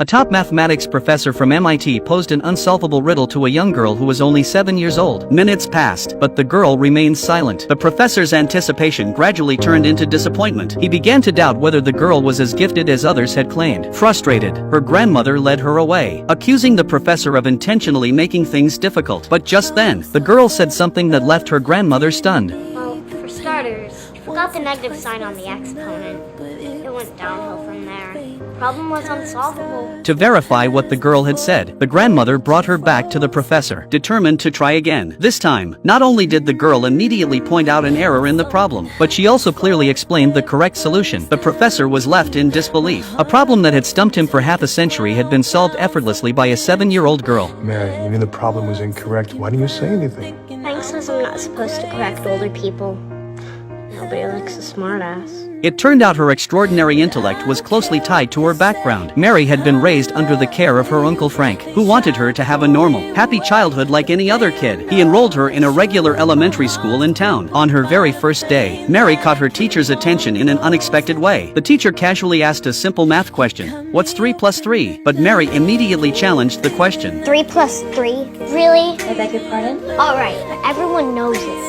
A top mathematics professor from MIT posed an unsolvable riddle to a young girl who was only 7 years old. Minutes passed, but the girl remained silent. The professor's anticipation gradually turned into disappointment. He began to doubt whether the girl was as gifted as others had claimed. Frustrated, her grandmother led her away, accusing the professor of intentionally making things difficult. But just then, the girl said something that left her grandmother stunned. Well, for starters, you forgot the negative sign on the exponent. It went downhill from there. Problem was unsolvable. To verify what the girl had said, the grandmother brought her back to the professor, determined to try again. This time, not only did the girl immediately point out an error in the problem, but she also clearly explained the correct solution. The professor was left in disbelief. A problem that had stumped him for half a century had been solved effortlessly by a 7-year-old girl. Mary, you knew the problem was incorrect. Why didn't you say anything? Frank says I'm not supposed to correct older people. Nobody likes a smartass. It turned out her extraordinary intellect was closely tied to her background. Mary had been raised under the care of her Uncle Frank, who wanted her to have a normal, happy childhood like any other kid. He enrolled her in a regular elementary school in town. On her very first day, Mary caught her teacher's attention in an unexpected way. The teacher casually asked a simple math question. What's 3 plus 3? But Mary immediately challenged the question. 3 plus 3? Really? I beg your pardon? Alright, but everyone knows it's 6.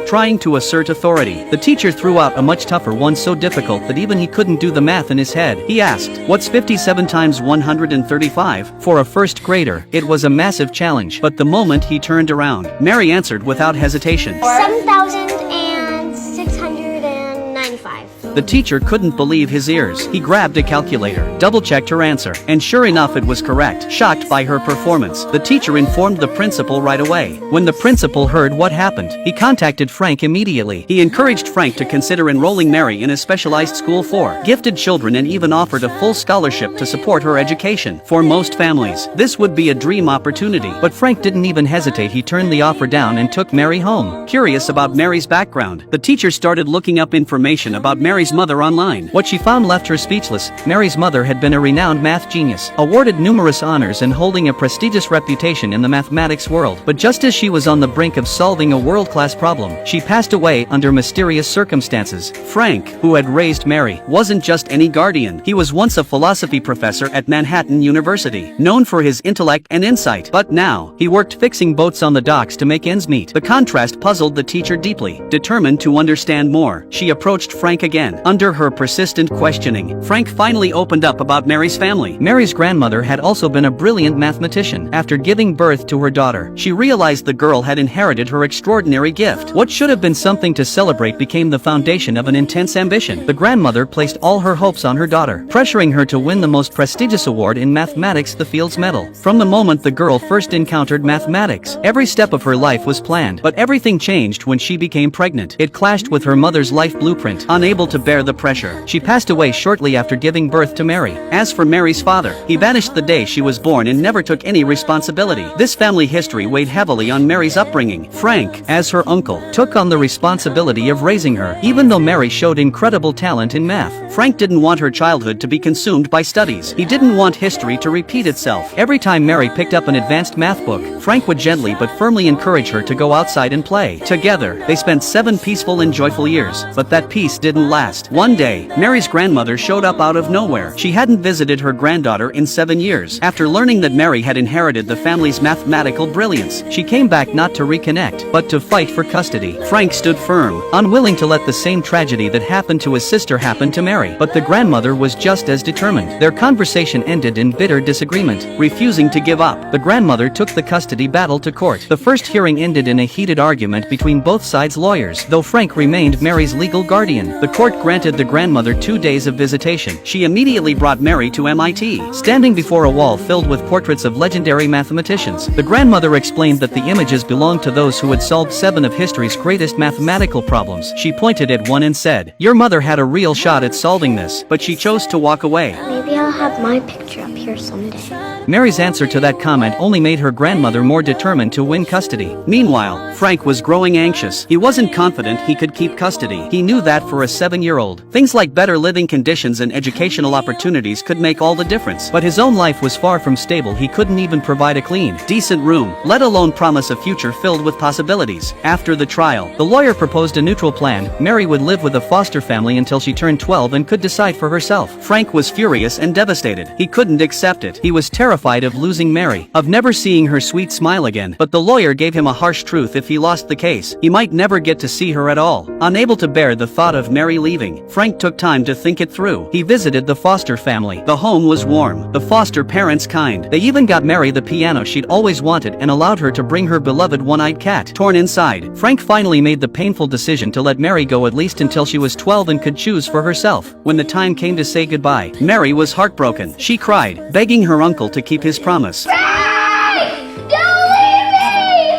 Trying to assert authority, the teacher threw out a much tougher one so difficult that even he couldn't do the math in his head. He asked, what's 57 times 135? For a first grader, it was a massive challenge, but the moment he turned around, Mary answered without hesitation. 7,695. The teacher couldn't believe his ears. He grabbed a calculator, double-checked her answer, and sure enough it was correct. Shocked by her performance, the teacher informed the principal right away. When the principal heard what happened, he contacted Frank immediately. He encouraged Frank to consider enrolling Mary in a specialized school for gifted children and even offered a full scholarship to support her education. For most families, this would be a dream opportunity, but Frank didn't even hesitate. He turned the offer down and took Mary home. Curious about Mary's background, the teacher started looking up information about Mary's mother online. What she found left her speechless. Mary's mother had been a renowned math genius, awarded numerous honors and holding a prestigious reputation in the mathematics world. But just as she was on the brink of solving a world-class problem, she passed away under mysterious circumstances. Frank, who had raised Mary, wasn't just any guardian. He was once a philosophy professor at Manhattan University, known for his intellect and insight. But now, he worked fixing boats on the docks to make ends meet. The contrast puzzled the teacher deeply. Determined to understand more, she approached Frank again. Under her persistent questioning, Frank finally opened up about Mary's family. Mary's grandmother had also been a brilliant mathematician. After giving birth to her daughter, she realized the girl had inherited her extraordinary gift. What should have been something to celebrate became the foundation of an intense ambition. The grandmother placed all her hopes on her daughter, pressuring her to win the most prestigious award in mathematics, the Fields Medal. From the moment the girl first encountered mathematics, every step of her life was planned. But everything changed when she became pregnant. It clashed with her mother's life blueprint. Unable to bear the pressure, she passed away shortly after giving birth to Mary. As for Mary's father, he vanished the day she was born and never took any responsibility. This family history weighed heavily on Mary's upbringing. Frank, as her uncle, took on the responsibility of raising her. Even though Mary showed incredible talent in math, Frank didn't want her childhood to be consumed by studies. He didn't want history to repeat itself. Every time Mary picked up an advanced math book, Frank would gently but firmly encourage her to go outside and play. Together, they spent 7 peaceful and joyful years. But that peace didn't last. One day, Mary's grandmother showed up out of nowhere. She hadn't visited her granddaughter in 7 years. After learning that Mary had inherited the family's mathematical brilliance, she came back not to reconnect, but to fight for custody. Frank stood firm, unwilling to let the same tragedy that happened to his sister happen to Mary. But the grandmother was just as determined. Their conversation ended in bitter disagreement. Refusing to give up, the grandmother took the custody battle to court. The first hearing ended in a heated argument between both sides' lawyers. Though Frank remained Mary's legal guardian, the court granted the grandmother 2 days of visitation. She immediately brought Mary to MIT. Standing before a wall filled with portraits of legendary mathematicians, the grandmother explained that the images belonged to those who had solved 7 of history's greatest mathematical problems. She pointed at one and said, "Your mother had a real shot at solving this, but she chose to walk away." Maybe I'll have my picture up here someday. Mary's answer to that comment only made her grandmother more determined to win custody. Meanwhile, Frank was growing anxious. He wasn't confident he could keep custody. He knew that for a 7-year-old, things like better living conditions and educational opportunities could make all the difference. But his own life was far from stable. He couldn't even provide a clean, decent room, let alone promise a future filled with possibilities. After the trial, the lawyer proposed a neutral plan. Mary would live with a foster family until she turned 12 and could decide for herself. Frank was furious and devastated. He couldn't accept it. He was terrified of losing Mary, of never seeing her sweet smile again. But the lawyer gave him a harsh truth: if he lost the case, he might never get to see her at all. Unable to bear the thought of Mary leaving, Frank took time to think it through. He visited the foster family. The home was warm, the foster parents kind. They even got Mary the piano she'd always wanted and allowed her to bring her beloved one-eyed cat. Torn inside, Frank finally made the painful decision to let Mary go, at least until she was 12 and could choose for herself. When the time came to say goodbye, Mary was heartbroken. She cried, begging her uncle to keep his promise.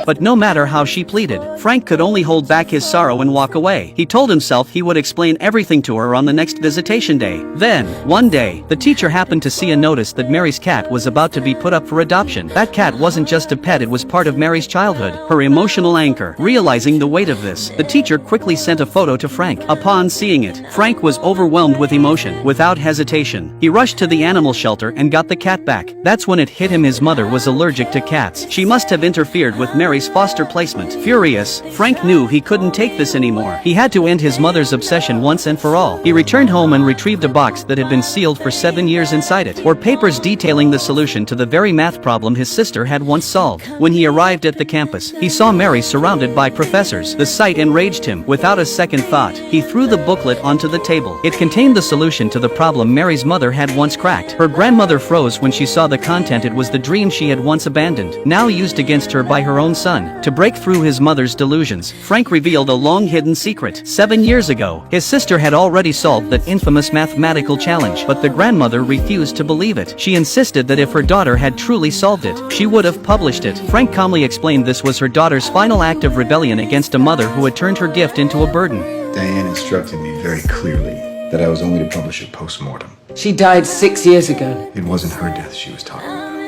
But no matter how she pleaded, Frank could only hold back his sorrow and walk away. He told himself he would explain everything to her on the next visitation day. Then, one day, the teacher happened to see a notice that Mary's cat was about to be put up for adoption. That cat wasn't just a pet, it was part of Mary's childhood, her emotional anchor. Realizing the weight of this, the teacher quickly sent a photo to Frank. Upon seeing it, Frank was overwhelmed with emotion. Without hesitation, he rushed to the animal shelter and got the cat back. That's when it hit him: his mother was allergic to cats. She must have interfered with Mary's foster placement. Furious, Frank knew he couldn't take this anymore. He had to end his mother's obsession once and for all. He returned home and retrieved a box that had been sealed for 7 years. Inside it were papers detailing the solution to the very math problem his sister had once solved. When he arrived at the campus, he saw Mary surrounded by professors. The sight enraged him. Without a second thought, he threw the booklet onto the table. It contained the solution to the problem Mary's mother had once cracked. Her grandmother froze when she saw the content. It was the dream she had once abandoned, now used against her by her own son. To break through his mother's delusions, Frank revealed a long-hidden secret. 7 years ago, his sister had already solved that infamous mathematical challenge, but the grandmother refused to believe it. She insisted that if her daughter had truly solved it, she would have published it. Frank calmly explained this was her daughter's final act of rebellion against a mother who had turned her gift into a burden. Diane instructed me very clearly that I was only to publish it post-mortem. She died 6 years ago. It wasn't her death she was talking about.